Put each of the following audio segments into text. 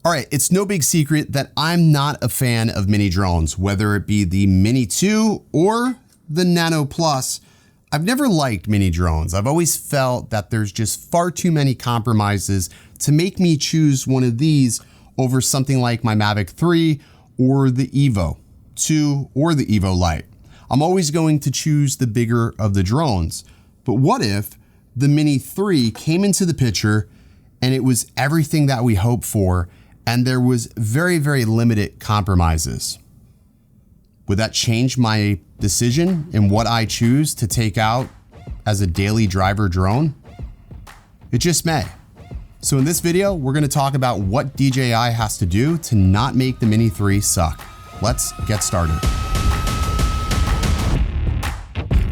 All right, it's no big secret that I'm not a fan of mini drones, whether it be the Mini 2 or the Nano Plus. I've never liked mini drones. I've always felt that there's just far too many compromises to make me choose one of these over something like my Mavic 3 or the Evo 2 or the Evo Lite. I'm always going to choose the bigger of the drones. But what if the Mini 3 came into the picture and it was everything that we hoped for, and there was very, very limited compromises? Would that change my decision in what I choose to take out as a daily driver drone? It just may. So in this video, we're gonna talk about what DJI has to do to not make the Mini 3 suck. Let's get started.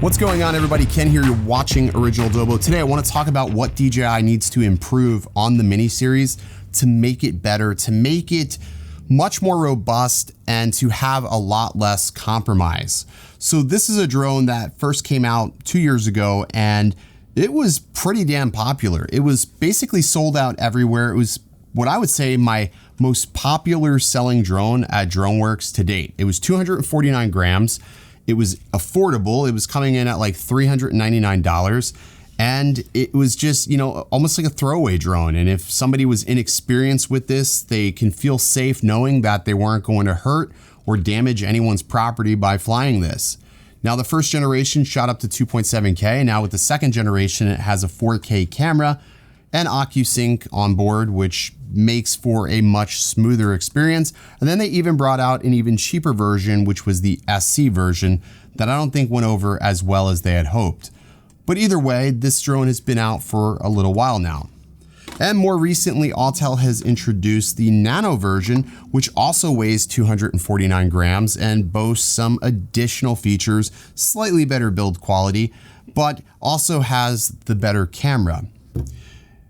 What's going on, everybody? Ken here, you're watching OriginaldoBo. Today, I wanna talk about what DJI needs to improve on the Mini series to make it better, to make it much more robust, and to have a lot less compromise. So this is a drone that first came out 2 years ago, and it was pretty damn popular. It was basically sold out everywhere. It was what I would say my most popular selling drone at DroneWorks to date. It was 249 grams. It was affordable. It was coming in at like $399. And it was just, you know, almost like a throwaway drone. And if somebody was inexperienced with this, they can feel safe knowing that they weren't going to hurt or damage anyone's property by flying this. Now, the first generation shot up to 2.7K. Now with the second generation, it has a 4K camera and OcuSync on board, which makes for a much smoother experience. And then they even brought out an even cheaper version, which was the SC version, that I don't think went over as well as they had hoped. But either way, this drone has been out for a little while now. And more recently, Autel has introduced the Nano version, which also weighs 249 grams and boasts some additional features, slightly better build quality, but also has the better camera.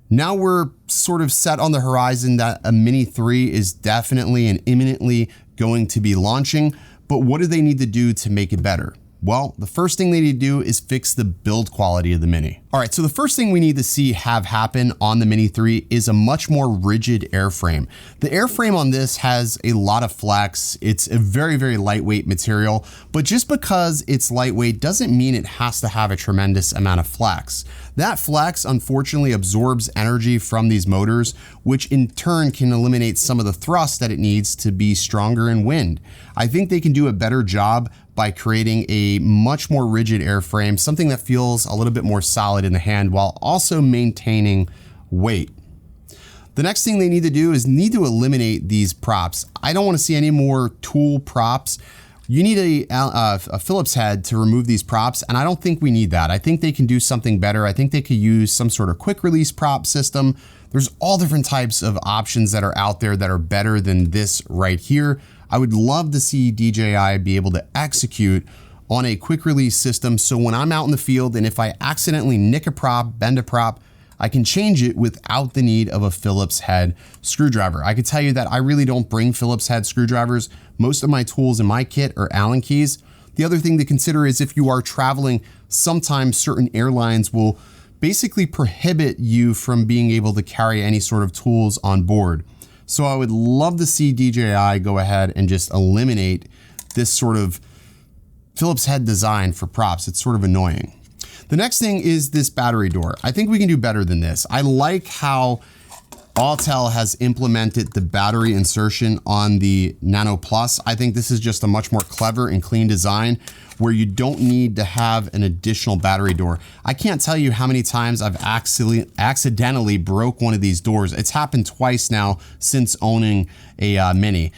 Now we're sort of set on the horizon that a Mini 3 is definitely and imminently going to be launching, but what do they need to do to make it better? Well, the first thing they need to do is fix the build quality of the Mini. All right, so the first thing we need to see have happen on the Mini 3 is a much more rigid airframe. The airframe on this has a lot of flex. It's a very, very lightweight material, but just because it's lightweight doesn't mean it has to have a tremendous amount of flex. That flex, unfortunately, absorbs energy from these motors, which in turn can eliminate some of the thrust that it needs to be stronger in wind. I think they can do a better job by creating a much more rigid airframe, something that feels a little bit more solid in the hand while also maintaining weight. The next thing they need to do is eliminate these props. I don't want to see any more tool props. You need a Phillips head to remove these props, and I don't think we need that. I think they can do something better. I think they could use some sort of quick release prop system. There's all different types of options that are out there that are better than this right here. I would love to see DJI be able to execute on a quick release system, so when I'm out in the field and if I accidentally nick a prop, bend a prop, I can change it without the need of a Phillips head screwdriver. I can tell you that I really don't bring Phillips head screwdrivers. Most of my tools in my kit are Allen keys. The other thing to consider is if you are traveling, sometimes certain airlines will basically prohibit you from being able to carry any sort of tools on board. So I would love to see DJI go ahead and just eliminate this sort of Phillips head design for props. It's sort of annoying. The next thing is this battery door. I think we can do better than this. I like how Autel has implemented the battery insertion on the Nano Plus. I think this is just a much more clever and clean design where you don't need to have an additional battery door. I can't tell you how many times I've accidentally broke one of these doors. It's happened twice now since owning a Mini.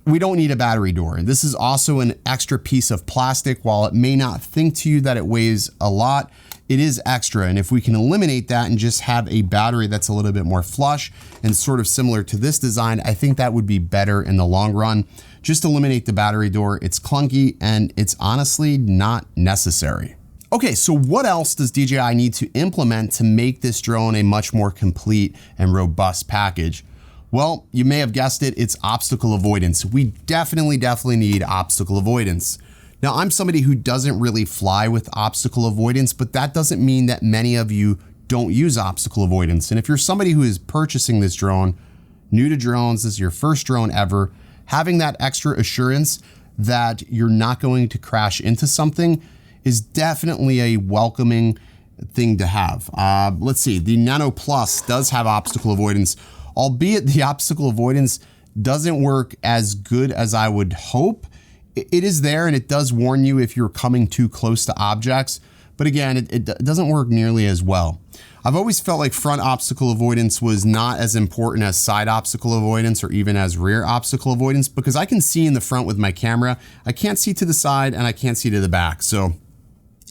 We don't need a battery door. This is also an extra piece of plastic. While it may not think to you that it weighs a lot, it is extra. And if we can eliminate that and just have a battery that's a little bit more flush and sort of similar to this design, I think that would be better in the long run. Just eliminate the battery door. It's clunky and it's honestly not necessary. Okay, so what else does DJI need to implement to make this drone a much more complete and robust package? Well, you may have guessed it, it's obstacle avoidance. We definitely need obstacle avoidance. Now, I'm somebody who doesn't really fly with obstacle avoidance, but that doesn't mean that many of you don't use obstacle avoidance. And if you're somebody who is purchasing this drone, new to drones, this is your first drone ever, having that extra assurance that you're not going to crash into something is definitely a welcoming thing to have. Let's see, the Nano Plus does have obstacle avoidance, albeit the obstacle avoidance doesn't work as good as I would hope. It is there and it does warn you if you're coming too close to objects, but again, it doesn't work nearly as well. I've always felt like front obstacle avoidance was not as important as side obstacle avoidance or even as rear obstacle avoidance, because I can see in the front with my camera, I can't see to the side and I can't see to the back. So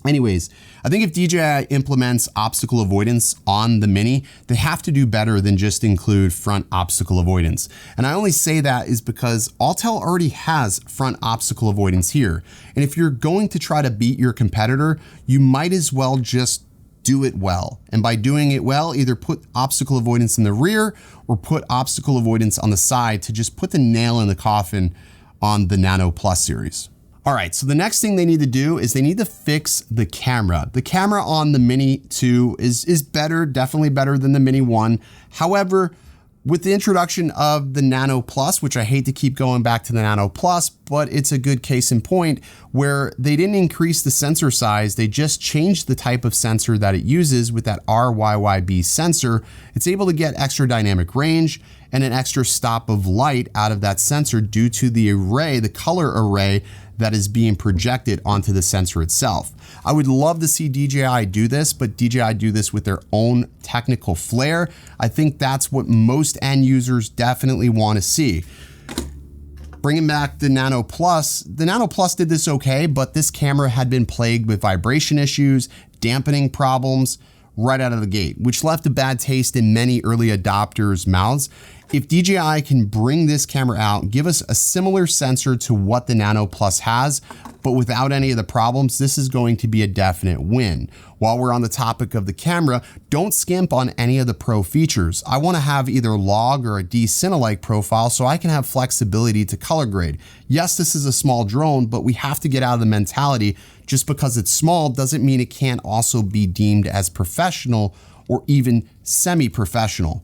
anyways, I think if DJI implements obstacle avoidance on the Mini, they have to do better than just include front obstacle avoidance. And I only say that is because Autel already has front obstacle avoidance here. And if you're going to try to beat your competitor, you might as well just do it well. And by doing it well, either put obstacle avoidance in the rear or put obstacle avoidance on the side to just put the nail in the coffin on the Nano Plus series. All right, so the next thing they need to do is they need to fix the camera. The camera on the Mini 2 is better, definitely better than the Mini 1. However, with the introduction of the Nano Plus, which I hate to keep going back to the Nano Plus, but it's a good case in point where they didn't increase the sensor size, they just changed the type of sensor that it uses with that RYYB sensor. It's able to get extra dynamic range and an extra stop of light out of that sensor due to the array, the color array that is being projected onto the sensor itself. I would love to see DJI do this, but DJI do this with their own technical flair. I think that's what most end users definitely want to see. Bringing back the Nano Plus did this okay, but this camera had been plagued with vibration issues, dampening problems right out of the gate, which left a bad taste in many early adopters' mouths. If DJI can bring this camera out, give us a similar sensor to what the Nano Plus has, but without any of the problems, this is going to be a definite win. While we're on the topic of the camera, don't skimp on any of the pro features. I want to have either log or a D-Cine-alike profile so I can have flexibility to color grade. Yes, this is a small drone, but we have to get out of the mentality just because it's small doesn't mean it can't also be deemed as professional or even semi-professional.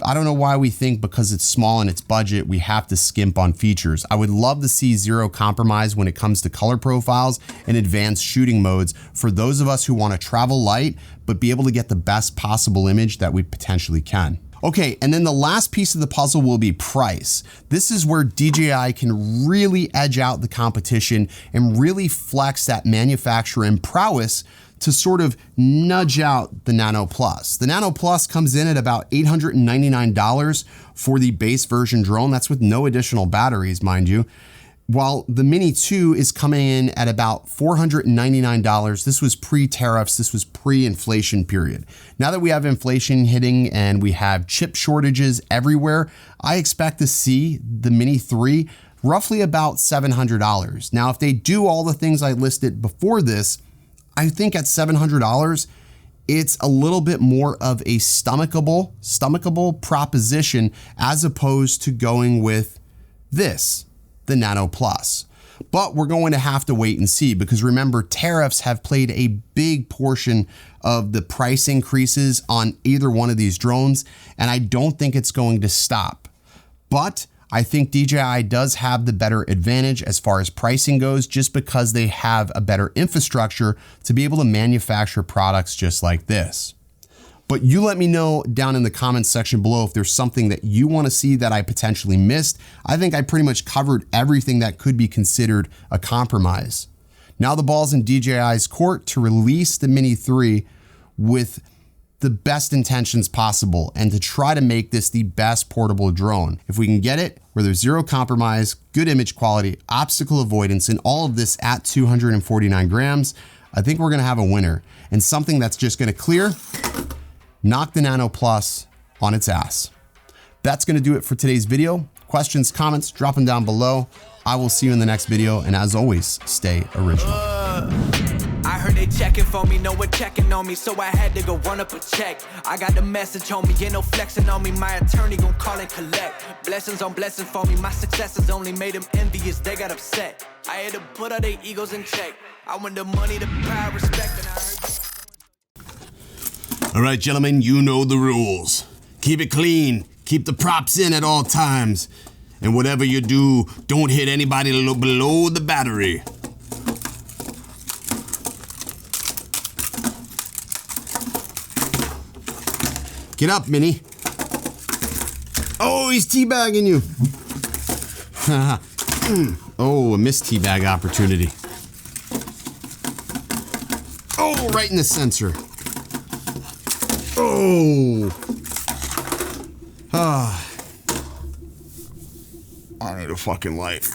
I don't know why we think because it's small and it's budget, we have to skimp on features. I would love to see zero compromise when it comes to color profiles and advanced shooting modes for those of us who want to travel light, but be able to get the best possible image that we potentially can. Okay, and then the last piece of the puzzle will be price. This is where DJI can really edge out the competition and really flex that manufacturing prowess to sort of nudge out the Nano Plus. The Nano Plus comes in at about $899 for the base version drone. That's with no additional batteries, mind you. While the Mini 2 is coming in at about $499. This was pre-tariffs, this was pre-inflation period. Now that we have inflation hitting and we have chip shortages everywhere, I expect to see the Mini 3 roughly about $700. Now, if they do all the things I listed before this, I think at $700, it's a little bit more of a stomachable proposition as opposed to going with this, the Nano Plus. But we're going to have to wait and see because remember, tariffs have played a big portion of the price increases on either one of these drones, and I don't think it's going to stop. But I think DJI does have the better advantage as far as pricing goes, just because they have a better infrastructure to be able to manufacture products just like this. But you let me know down in the comments section below if there's something that you want to see that I potentially missed. I think I pretty much covered everything that could be considered a compromise. Now the ball's in DJI's court to release the Mini 3 with the best intentions possible and to try to make this the best portable drone. If we can get it where there's zero compromise, good image quality, obstacle avoidance, and all of this at 249 grams, I think we're gonna have a winner and something that's just gonna knock the Nano Plus on its ass. That's gonna do it for today's video. Questions, comments, drop them down below. I will see you in the next video, and as always, stay original. I heard they checking for me, no one checking on me, so I had to go run up a check. I got the message on me, ain't no flexing on me, my attorney gon' call and collect. Blessings on blessings for me, my successes only made them envious, they got upset. I had to put all their egos in check. I want the money, the power, respect, and I heard you. All right, gentlemen, you know the rules. Keep it clean, Keep the props in at all times. And whatever you do, don't hit anybody below the battery. Get up, Mini. Oh, he's teabagging you. Oh, a missed teabag opportunity. Oh, right in the sensor. Oh. I need a fucking light.